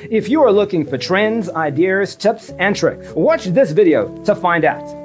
If you are looking for trends, ideas, tips, and tricks, watch this video to find out.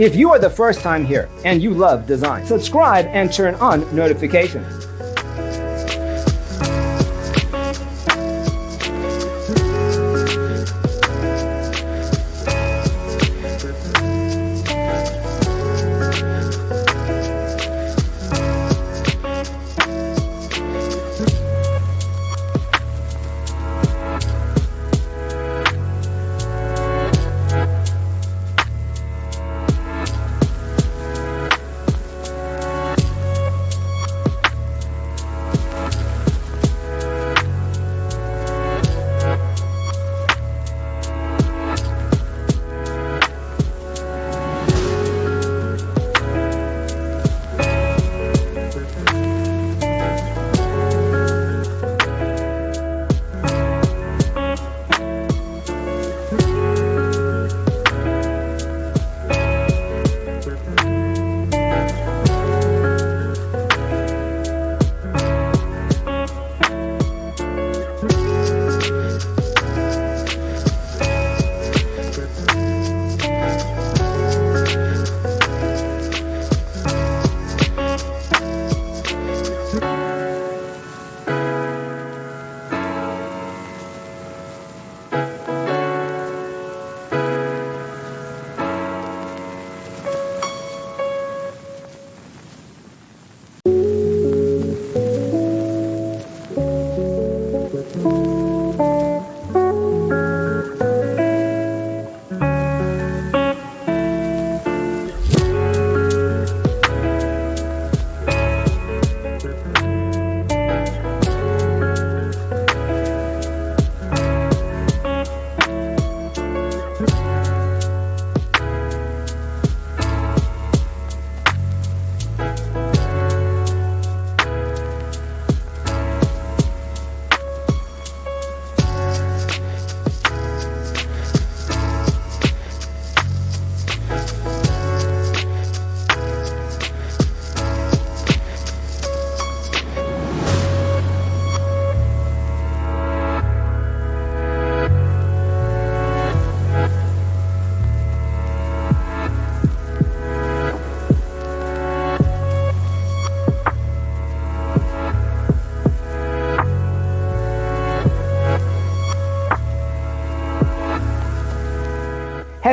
If you are the first time here and you love design, subscribe and turn on notifications.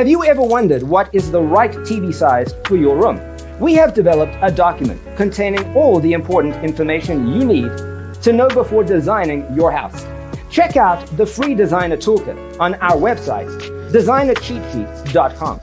Have you ever wondered what is the right TV size for your room? We have developed a document containing all the important information you need to know before designing your house. Check out the free designer toolkit on our website, designercheatsheet.com.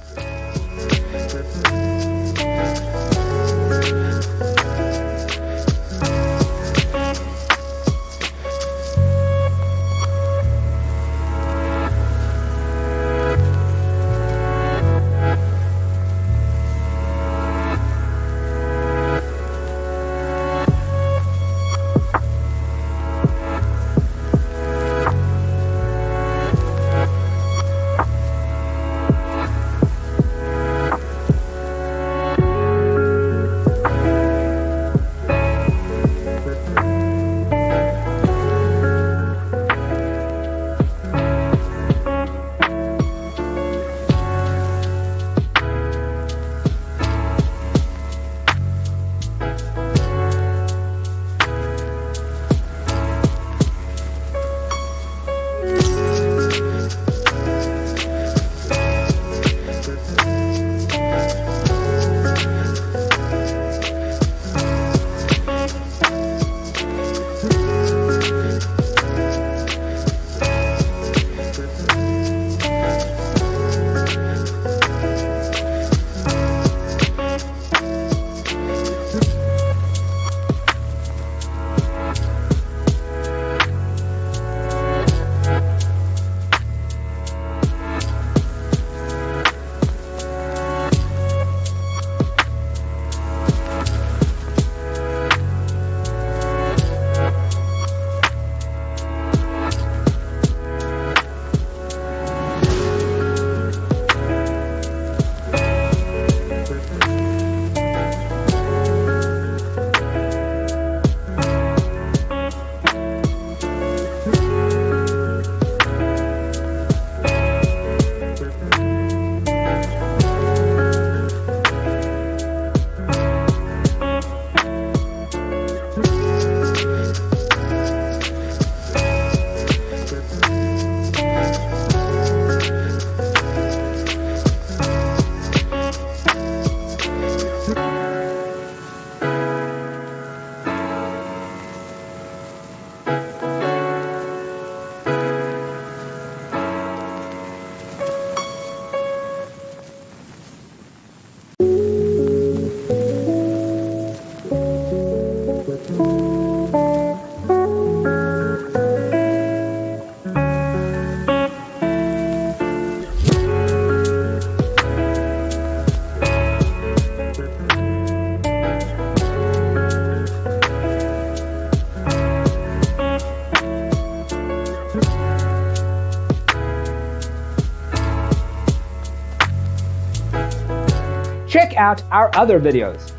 Check out our other videos.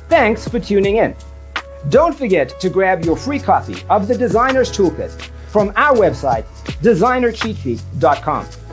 Thanks for tuning in. Don't forget to grab your free copy of the Designer's Toolkit from our website, designercheatsheet.com.